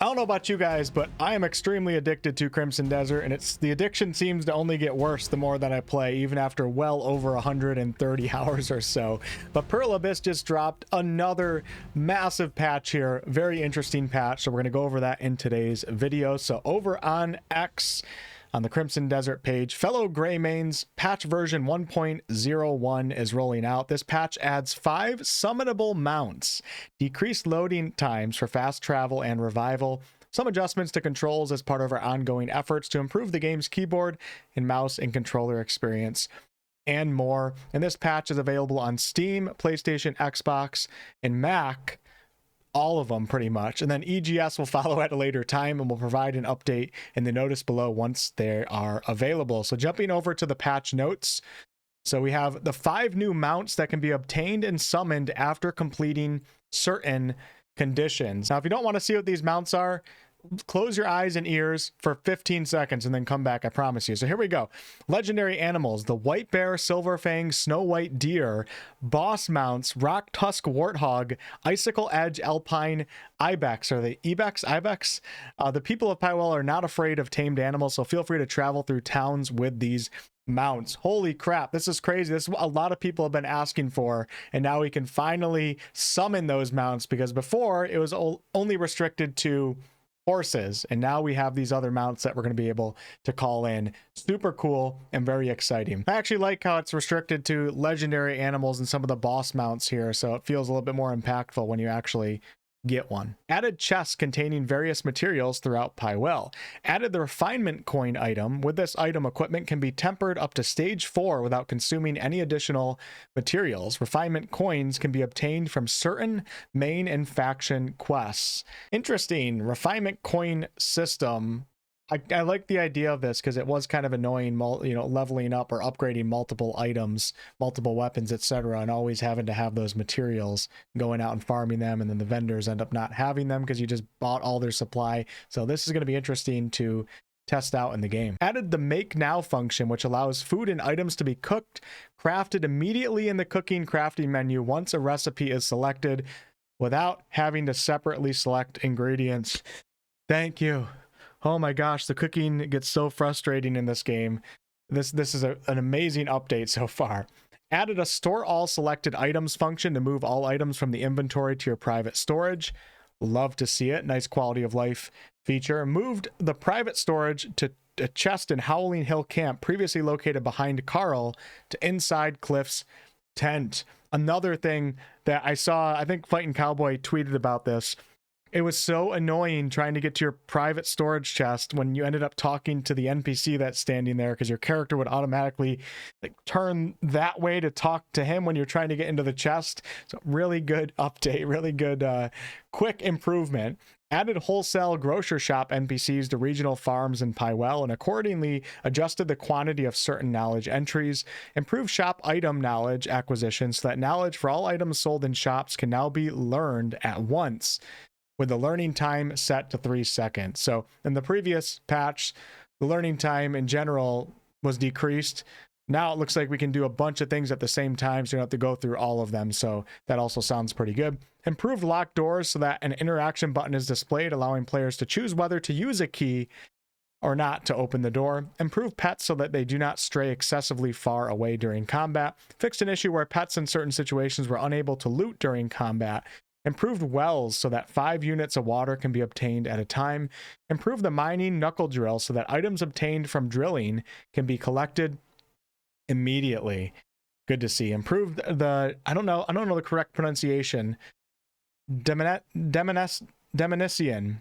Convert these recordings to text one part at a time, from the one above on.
I don't know about you guys, but I am extremely addicted to Crimson Desert, and the addiction seems to only get worse the more that I play, even after well over 130 hours or so. But 𝑝𝑢𝑟𝑐ℎ just dropped another massive patch here, very interesting patch, so we're going to go over that in today's video. So over on X, on the Crimson Desert page, fellow Gray Mains, patch version 1.01 is rolling out. This patch adds 5 summonable mounts, decreased loading times for fast travel and revival, some adjustments to controls as part of our ongoing efforts to improve the game's keyboard and mouse and controller experience, and more. And this patch is available on Steam, PlayStation, Xbox, and Mac. All of them pretty much, and then EGS will follow at a later time, and will provide an update in the notice below once they are available. So jumping over to the patch notes, so we have the 5 new mounts that can be obtained and summoned after completing certain conditions. Now if you don't want to see what these mounts are, close your eyes and ears for 15 seconds and then come back, I promise you. So here we go. Legendary animals: the white bear, silver fang, snow white deer. Boss mounts: rock tusk warthog, icicle edge alpine ibex. Are they ibex? The people of Pywell are not afraid of tamed animals, so feel free to travel through towns with these mounts. Holy crap, this is crazy. This is what a lot of people have been asking for, and now we can finally summon those mounts, because before it was only restricted to horses, and now we have these other mounts that we're going to be able to call in. Super cool and very exciting. I actually like how it's restricted to legendary animals and some of the boss mounts here, so it feels a little bit more impactful when you actually get one. Added chests containing various materials throughout Pywell. Added the refinement coin item. With this item, equipment can be tempered up to stage 4 without consuming any additional materials. Refinement coins can be obtained from certain main and faction quests. Interesting refinement coin system. I like the idea of this because it was kind of annoying, leveling up or upgrading multiple items, multiple weapons, etc., and always having to have those materials, going out and farming them, and then the vendors end up not having them because you just bought all their supply. So this is going to be interesting to test out in the game. Added the make now function, which allows food and items to be cooked, crafted immediately in the cooking crafting menu once a recipe is selected, without having to separately select ingredients. Thank you. Oh my gosh, the cooking gets so frustrating in this game. This is an amazing update so far. Added a store all selected items function to move all items from the inventory to your private storage. Love to see it. Nice quality of life feature. Moved the private storage to a chest in Howling Hill Camp, previously located behind Carl, to inside Cliff's tent. Another thing that I saw, I think Fighting Cowboy tweeted about this. It was so annoying trying to get to your private storage chest when you ended up talking to the NPC that's standing there, because your character would automatically turn that way to talk to him when you're trying to get into the chest. So really good update, really good quick improvement. Added wholesale grocery shop NPCs to regional farms in Pywell, and accordingly adjusted the quantity of certain knowledge entries. Improved shop item knowledge acquisition so that knowledge for all items sold in shops can now be learned at once, with the learning time set to 3 seconds. So in the previous patch, the learning time in general was decreased. Now it looks like we can do a bunch of things at the same time, so you don't have to go through all of them. So that also sounds pretty good. Improved locked doors so that an interaction button is displayed, allowing players to choose whether to use a key or not to open the door. Improved pets so that they do not stray excessively far away during combat. Fixed an issue where pets in certain situations were unable to loot during combat. Improved wells so that 5 units of water can be obtained at a time. Improved the mining knuckle drill so that items obtained from drilling can be collected immediately. Good to see. Improved the, I don't know the correct pronunciation, Demonician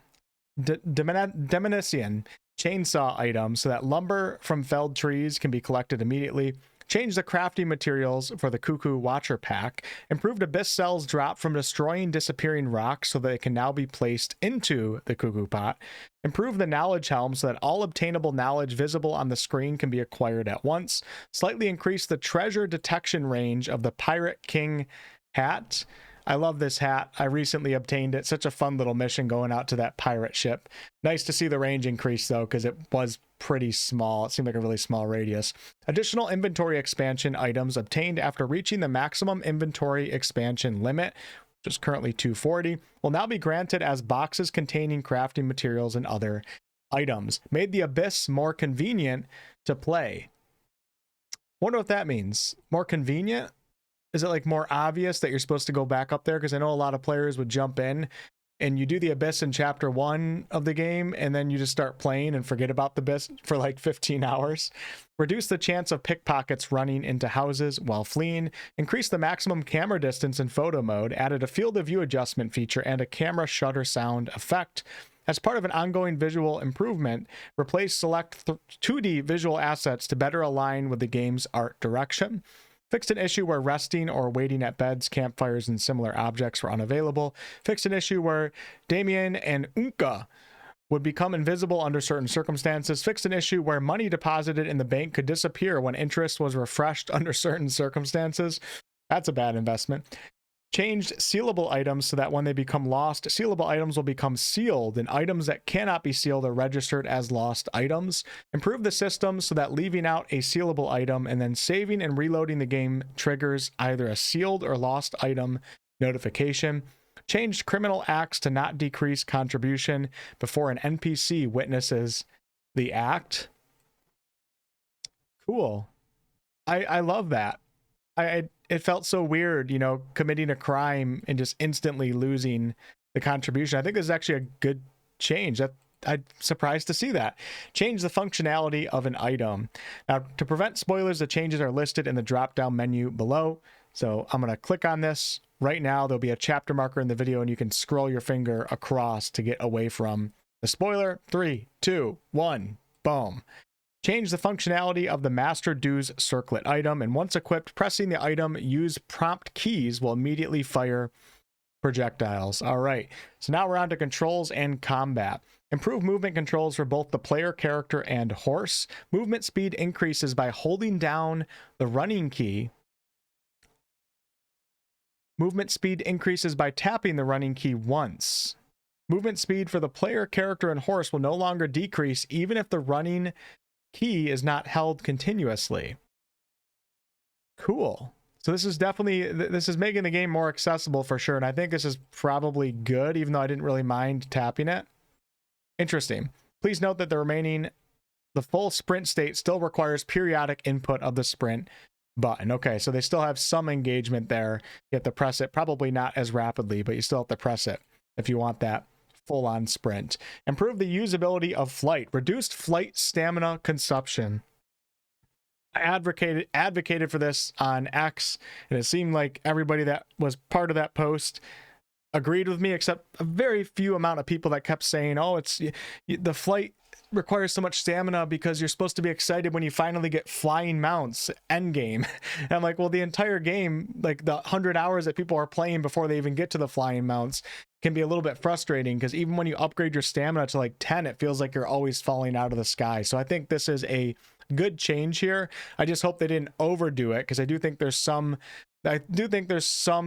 chainsaw item so that lumber from felled trees can be collected immediately. Change the crafting materials for the Cuckoo Watcher pack. Improved abyss cells drop from destroying disappearing rocks so that they can now be placed into the Cuckoo pot. Improve the knowledge helm so that all obtainable knowledge visible on the screen can be acquired at once. Slightly increase the treasure detection range of the Pirate King hat. I love this hat. I recently obtained it. Such a fun little mission going out to that pirate ship. Nice to see the range increase though, because it was pretty small. It seemed like a really small radius. Additional inventory expansion items obtained after reaching the maximum inventory expansion limit which is currently 240, will now be granted as boxes containing crafting materials and other items. Made the Abyss more convenient to play. Wonder what that means. More convenient? Is it like more obvious that you're supposed to go back up there? Because I know a lot of players would jump in and you do the Abyss in chapter 1 of the game, and then you just start playing and forget about the Abyss for like 15 hours. Reduce the chance of pickpockets running into houses while fleeing. Increase the maximum camera distance in photo mode. Added a field of view adjustment feature and a camera shutter sound effect. As part of an ongoing visual improvement, replace select 2D visual assets to better align with the game's art direction. Fixed an issue where resting or waiting at beds, campfires, and similar objects were unavailable. Fixed an issue where Damien and 𝑁𝑘 would become invisible under certain circumstances. Fixed an issue where money deposited in the bank could disappear when interest was refreshed under certain circumstances. That's a bad investment. Changed sealable items so that when they become lost, sealable items will become sealed, and items that cannot be sealed are registered as lost items. Improved the system so that leaving out a sealable item and then saving and reloading the game triggers either a sealed or lost item notification. Changed criminal acts to not decrease contribution before an NPC witnesses the act. Cool. I love that. It felt so weird, you know, committing a crime and just instantly losing the contribution. I think this is actually a good change. I'm surprised to see that. Change the functionality of an item. Now, to prevent spoilers, the changes are listed in the drop-down menu below. So I'm going to click on this right now. There'll be a chapter marker in the video, and you can scroll your finger across to get away from the spoiler. 3, 2, 1, boom. Change the functionality of the Master Dues circlet item, and once equipped, pressing the item, use prompt keys will immediately fire projectiles. All right, so now we're on to controls and combat. Improve movement controls for both the player character and horse. Movement speed increases by holding down the running key. Movement speed increases by tapping the running key once. Movement speed for the player character and horse will no longer decrease even if the running key is not held continuously. Cool. So this is definitely, this is making the game more accessible for sure, and I think this is probably good, even though I didn't really mind tapping it. Interesting. Please note that the full sprint state still requires periodic input of the sprint button. Okay, so they still have some engagement there. You have to press it, probably not as rapidly, but you still have to press it if you want that full-on sprint. Improve the usability of flight. Reduced flight stamina consumption. I advocated for this on X, and it seemed like everybody that was part of that post agreed with me, except a very few amount of people that kept saying, oh, the flight requires so much stamina because you're supposed to be excited when you finally get flying mounts end game. And I'm like, well, the entire game, like the 100 hours that people are playing before they even get to the flying mounts, can be a little bit frustrating, because even when you upgrade your stamina to like 10, it feels like you're always falling out of the sky. So I think this is a good change here. I just hope they didn't overdo it, because I do think there's some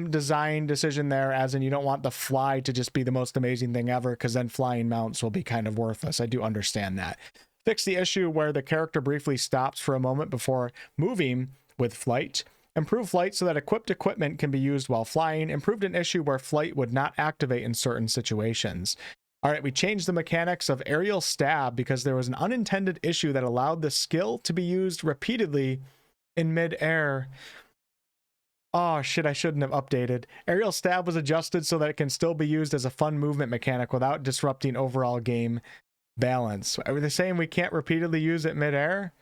design decision there, as in you don't want the fly to just be the most amazing thing ever, because then flying mounts will be kind of worthless. I do understand that. Fix the issue where the character briefly stops for a moment before moving with flight. Improve flight so that equipped equipment can be used while flying. Improved an issue where flight would not activate in certain situations. All right, we changed the mechanics of aerial stab because there was an unintended issue that allowed the skill to be used repeatedly in mid-air. Oh shit, I shouldn't have updated. Aerial stab was adjusted so that it can still be used as a fun movement mechanic without disrupting overall game balance. Are they saying we can't repeatedly use it mid-air?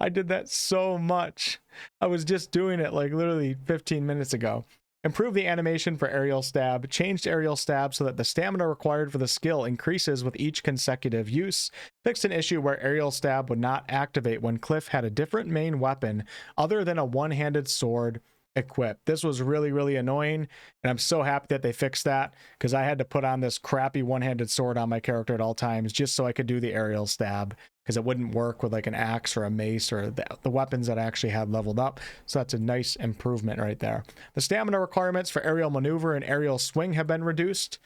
I did that so much. I was just doing it like literally 15 minutes ago. Improve the animation for aerial stab. Changed aerial stab so that the stamina required for the skill increases with each consecutive use. Fixed an issue where aerial stab would not activate when Cliff had a different main weapon other than a one-handed sword equipped. This was really, really annoying, and I'm so happy that they fixed that, because I had to put on this crappy one-handed sword on my character at all times just so I could do the aerial stab, because it wouldn't work with like an axe or a mace or the weapons that I actually had leveled up. So that's a nice improvement right there. The stamina requirements for aerial maneuver and aerial swing have been reduced.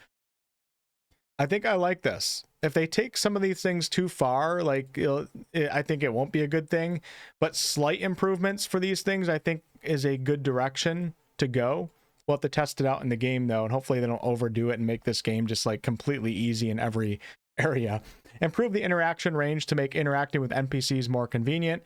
I think I like this. If they take some of these things too far, like I think it won't be a good thing, but slight improvements for these things I think is a good direction to go. We'll have to test it out in the game though, and hopefully they don't overdo it and make this game just like completely easy in every area. Improve the interaction range to make interacting with NPCs more convenient.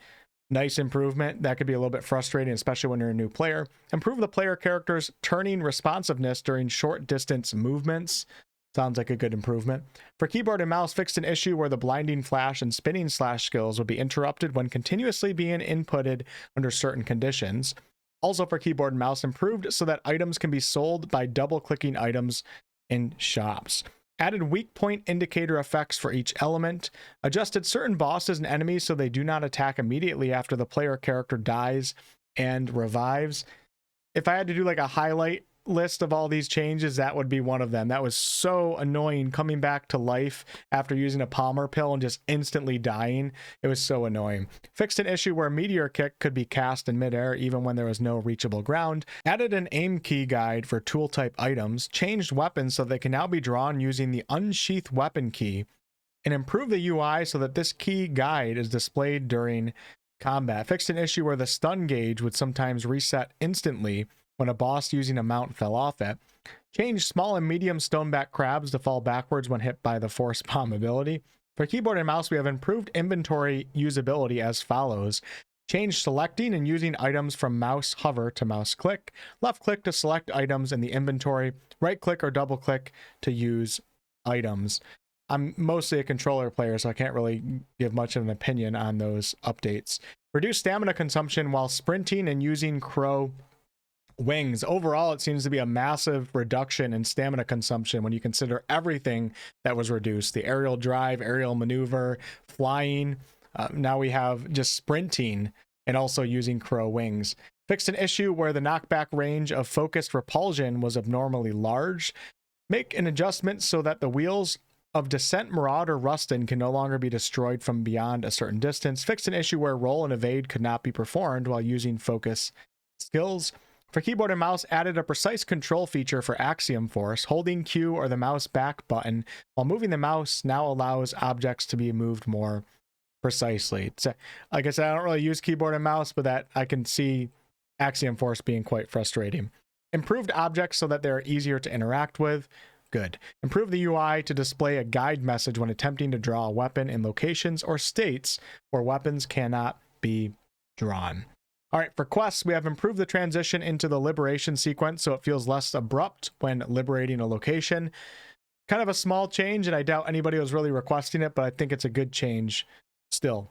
Nice improvement. That could be a little bit frustrating, especially when you're a new player. Improve the player character's turning responsiveness during short distance movements. Sounds like a good improvement. For keyboard and mouse, fixed an issue where the blinding flash and spinning slash skills would be interrupted when continuously being inputted under certain conditions. Also for keyboard and mouse, improved so that items can be sold by double-clicking items in shops. Added weak point indicator effects for each element. Adjusted certain bosses and enemies so they do not attack immediately after the player character dies and revives. If I had to do like a highlight list of all these changes, that would be one of them. That was so annoying, coming back to life after using a Palmer pill and just instantly dying. It was so annoying. Fixed an issue where meteor kick could be cast in midair even when there was no reachable ground. Added an aim key guide for tool type items. Changed weapons so they can now be drawn using the unsheath weapon key, and improved the UI so that this key guide is displayed during combat. Fixed an issue where the stun gauge would sometimes reset instantly when a boss using a mount fell off it. Changed small and medium stoneback crabs to fall backwards when hit by the force bomb ability. For keyboard and mouse, we have improved inventory usability as follows. Changed selecting and using items from mouse hover to mouse click. Left click to select items in the inventory. Right click or double click to use items. I'm mostly a controller player, so I can't really give much of an opinion on those updates. Reduce stamina consumption while sprinting and using crow wings. Overall, it seems to be a massive reduction in stamina consumption when you consider everything that was reduced. The aerial drive, aerial maneuver, flying. Now we have just sprinting and also using crow wings. Fixed an issue where the knockback range of focused repulsion was abnormally large. Make an adjustment so that the wheels of Descent, Marauder, Rustin can no longer be destroyed from beyond a certain distance. Fixed an issue where roll and evade could not be performed while using focus skills. For keyboard and mouse, added a precise control feature for Axiom Force. Holding Q or the mouse back button while moving the mouse now allows objects to be moved more precisely. So, like I said, I don't really use keyboard and mouse, but that I can see Axiom Force being quite frustrating. Improved objects so that they're easier to interact with. Good. Improve the UI to display a guide message when attempting to draw a weapon in locations or states where weapons cannot be drawn. All right, for quests, we have improved the transition into the liberation sequence so it feels less abrupt when liberating a location. Kind of a small change, and I doubt anybody was really requesting it, but I think it's a good change still.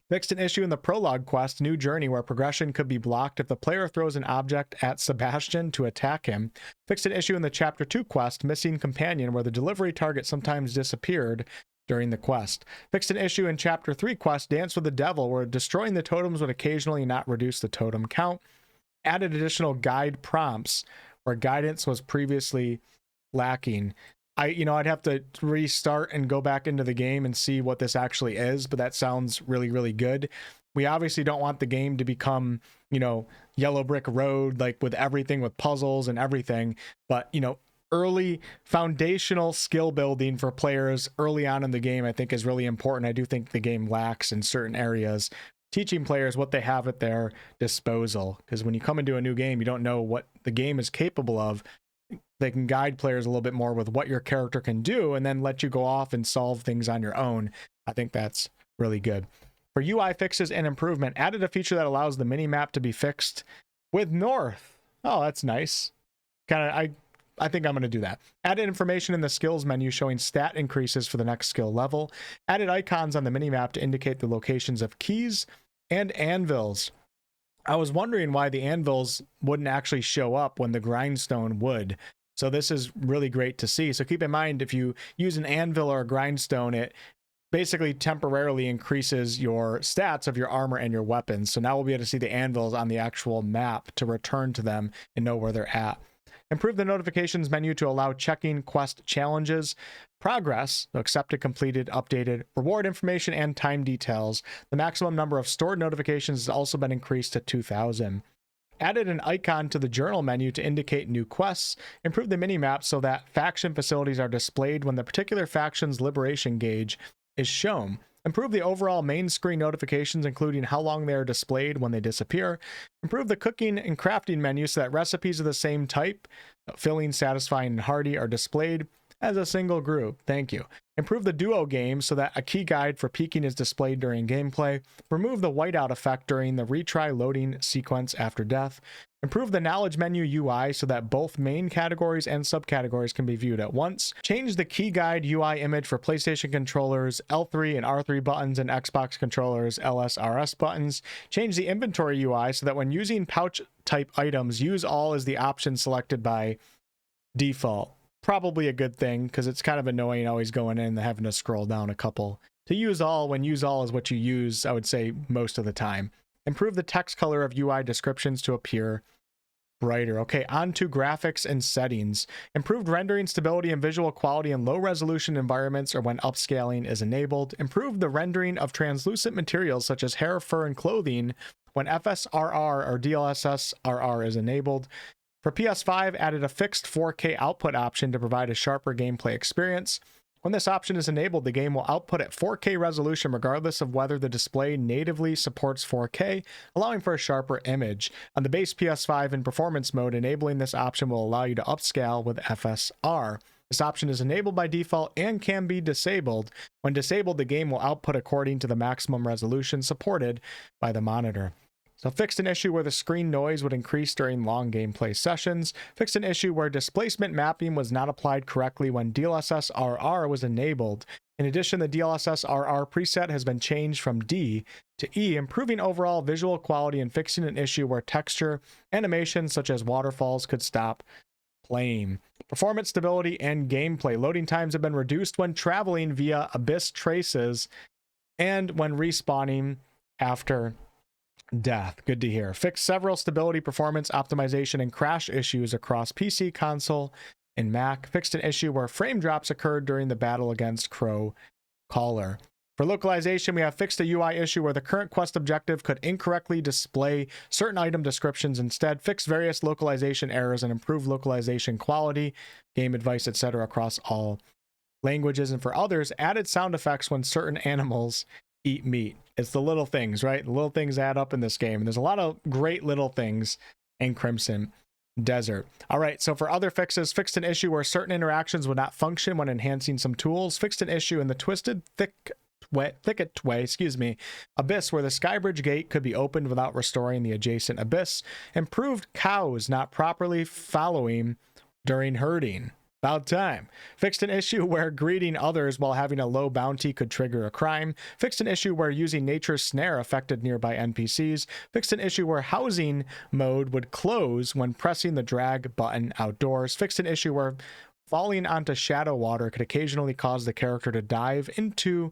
Fixed an issue in the prologue quest, New Journey, where progression could be blocked if the player throws an object at Sebastian to attack him. Fixed an issue in the Chapter 2 quest, Missing Companion, where the delivery target sometimes disappeared during the quest. Fixed an issue in Chapter 3 quest, Dance with the Devil, where destroying the totems would occasionally not reduce the totem count. Added additional guide prompts where guidance was previously lacking. I'd have to restart and go back into the game and see what this actually is, but that sounds really, really good. We obviously don't want the game to become, Yellow Brick Road, like with everything, with puzzles and everything, but, early foundational skill building for players early on in the game, I think, is really important. I do think the game lacks in certain areas, teaching players what they have at their disposal, because when you come into a new game, you don't know what the game is capable of. They can guide players a little bit more with what your character can do and then let you go off and solve things on your own. I think that's really good. For UI fixes and improvement, added a feature that allows the mini map to be fixed with north. Oh, that's nice. I think I'm going to do that. Added information in the skills menu showing stat increases for the next skill level. Added icons on the minimap to indicate the locations of keys and anvils. I was wondering why the anvils wouldn't actually show up when the grindstone would. So this is really great to see. So keep in mind, if you use an anvil or a grindstone, it basically temporarily increases your stats of your armor and your weapons. So now we'll be able to see the anvils on the actual map to return to them and know where they're at. Improve the notifications menu to allow checking quest challenges, progress, accepted, completed, updated, reward information, and time details. The maximum number of stored notifications has also been increased to 2,000. Added an icon to the journal menu to indicate new quests. Improved the minimap so that faction facilities are displayed when the particular faction's liberation gauge is shown. Improve the overall main screen notifications, including how long they are displayed when they disappear. Improve the cooking and crafting menu so that recipes of the same type, filling, satisfying, and hearty, are displayed as a single group. Thank you. Improve the duo game so that a key guide for peeking is displayed during gameplay. Remove the whiteout effect during the retry loading sequence after death. Improve the knowledge menu UI so that both main categories and subcategories can be viewed at once. Change the key guide UI image for PlayStation controllers, L3 and R3 buttons, and Xbox controllers, LS/RS buttons. Change the inventory UI so that when using pouch type items, use all as the option selected by default. Probably a good thing, because it's kind of annoying always going in and having to scroll down a couple to use all, when use all is what you use, I would say, most of the time. Improve the text color of UI descriptions to appear brighter. Okay, on to graphics and settings. Improved rendering stability and visual quality in low resolution environments or when upscaling is enabled. Improve the rendering of translucent materials such as hair, fur, and clothing when FSRR or DLSS-RR is enabled. For PS5, added a fixed 4K output option to provide a sharper gameplay experience. When this option is enabled, the game will output at 4K resolution regardless of whether the display natively supports 4K, allowing for a sharper image. On the base PS5 in performance mode, enabling this option will allow you to upscale with FSR. This option is enabled by default and can be disabled. When disabled, the game will output according to the maximum resolution supported by the monitor. So fixed an issue where the screen noise would increase during long gameplay sessions. Fixed an issue where displacement mapping was not applied correctly when DLSS-RR was enabled. In addition, the DLSS-RR preset has been changed from D to E, improving overall visual quality and fixing an issue where texture animations such as waterfalls could stop playing. Performance stability and gameplay. Loading times have been reduced when traveling via abyss traces and when respawning after death. Good to hear. Fixed several stability, performance, optimization, and crash issues across PC, console, and Mac. Fixed an issue where frame drops occurred during the battle against Crow Caller. For localization, we have fixed a UI issue where the current quest objective could incorrectly display certain item descriptions instead. Fixed various localization errors and improved localization quality, game advice, etc. across all languages. And for others, added sound effects when certain animals eat meat. It's the little things, right? The little things add up in this game. And there's a lot of great little things in Crimson Desert. All right, so for other fixes, fixed an issue where certain interactions would not function when enhancing some tools. Fixed an issue in the twisted thicketway, abyss where the Skybridge gate could be opened without restoring the adjacent abyss. Improved cows not properly following during herding. About time. Fixed an issue where greeting others while having a low bounty could trigger a crime. Fixed an issue where using nature's snare affected nearby NPCs. Fixed an issue where housing mode would close when pressing the drag button outdoors. Fixed an issue where falling onto shadow water could occasionally cause the character to dive into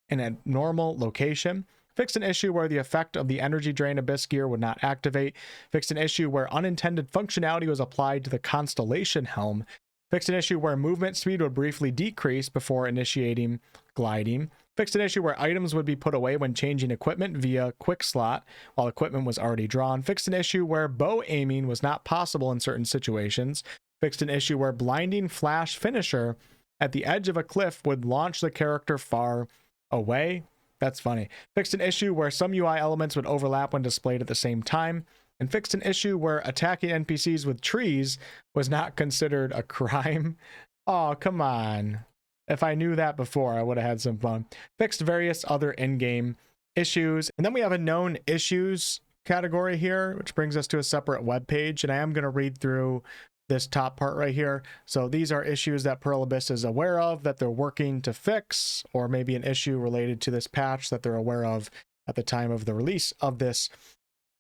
an abnormal location. Fixed an issue where the effect of the energy drain abyss gear would not activate. Fixed an issue where unintended functionality was applied to the Constellation helm. Fixed an issue where movement speed would briefly decrease before initiating gliding. Fixed an issue where items would be put away when changing equipment via quick slot while equipment was already drawn. Fixed an issue where bow aiming was not possible in certain situations. Fixed an issue where blinding flash finisher at the edge of a cliff would launch the character far away. That's funny. Fixed an issue where some UI elements would overlap when displayed at the same time. And fixed an issue where attacking NPCs with trees was not considered a crime. Oh, come on. If I knew that before, I would have had some fun. Fixed various other in-game issues. And then we have a known issues category here, which brings us to a separate web page. And I am going to read through this top part right here. So these are issues that 𝑝u𝑟𝑐ℎ is aware of, that they're working to fix, or maybe an issue related to this patch that they're aware of at the time of the release of this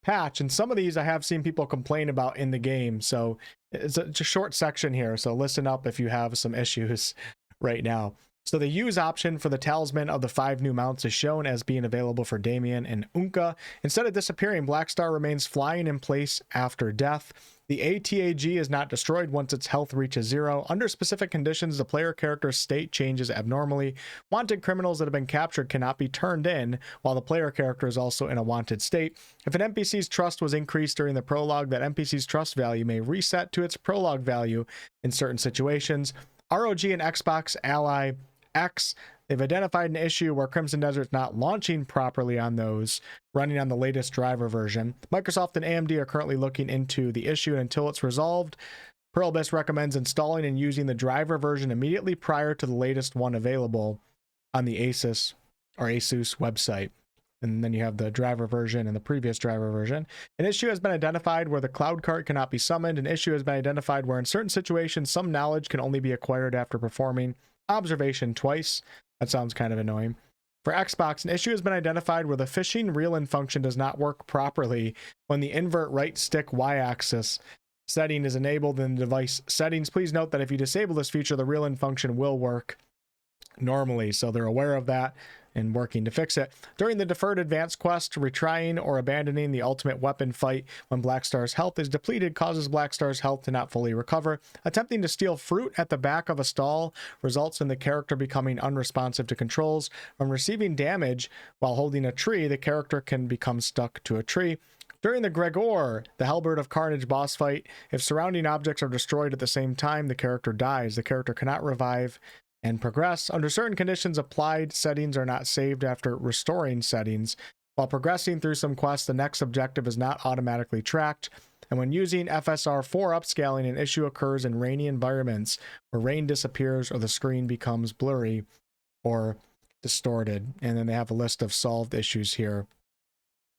patch. And some of these I have seen people complain about in the game, so it's a short section here, so listen up if you have some issues right now. So the use option for the talisman of the 5 new mounts is shown as being available for Damien and 𝑁𝑘. Instead of disappearing, Blackstar remains flying in place after death. The ATAG is not destroyed once its health reaches 0. Under specific conditions, the player character's state changes abnormally. Wanted criminals that have been captured cannot be turned in, while the player character is also in a wanted state. If an NPC's trust was increased during the prologue, that NPC's trust value may reset to its prologue value in certain situations. ROG and Xbox Ally X They've identified an issue where Crimson Desert's not launching properly on those, running on the latest driver version. Microsoft and AMD are currently looking into the issue, and until it's resolved, 𝑝𝑢𝑟𝑐 recommends installing and using the driver version immediately prior to the latest one available on the ASUS website. And then you have the driver version and the previous driver version. An issue has been identified where the cloud cart cannot be summoned. An issue has been identified where in certain situations, some knowledge can only be acquired after performing observation twice. That sounds kind of annoying. For Xbox, an issue has been identified where the fishing reel-in function does not work properly when the invert right stick y-axis setting is enabled in the device settings. Please note that if you disable this feature, the reel-in function will work normally. So they're aware of that and working to fix it. During the deferred advanced quest, retrying or abandoning the ultimate weapon fight when Black Star's health is depleted causes Black Star's health to not fully recover. Attempting to steal fruit at the back of a stall results in the character becoming unresponsive to controls. When receiving damage while holding a tree, the character can become stuck to a tree. During the 𝑔𝑎𝑚𝑒, the Hellbird of Carnage boss fight, if surrounding objects are destroyed at the same time, the character dies. The character cannot revive and progress. Under certain conditions, applied settings are not saved after restoring settings. While progressing through some quests, the next objective is not automatically tracked. And when using FSR4 upscaling, an issue occurs in rainy environments where rain disappears or the screen becomes blurry or distorted. And then they have a list of solved issues here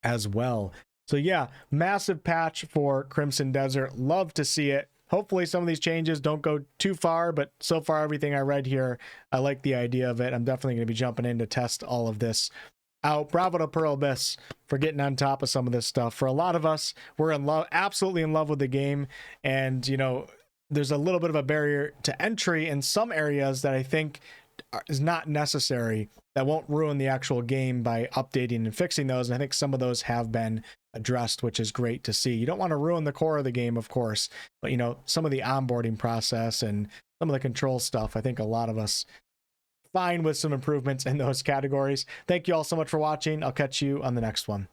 as well. So yeah, massive patch for Crimson Desert. Love to see it. Hopefully some of these changes don't go too far, but so far everything I read here, I like the idea of it. I'm definitely going to be jumping in to test all of this out. Bravo to 𝑝𝑢𝑟𝑐 for getting on top of some of this stuff. For a lot of us, we're in love, absolutely in love with the game. And, you know, there's a little bit of a barrier to entry in some areas that I think is not necessary, that won't ruin the actual game by updating and fixing those. And I think some of those have been addressed, which is great to see. You don't want to ruin the core of the game, of course, but you know, some of the onboarding process and some of the control stuff, I think a lot of us fine with some improvements in those categories. Thank you all so much for watching. I'll catch you on the next one.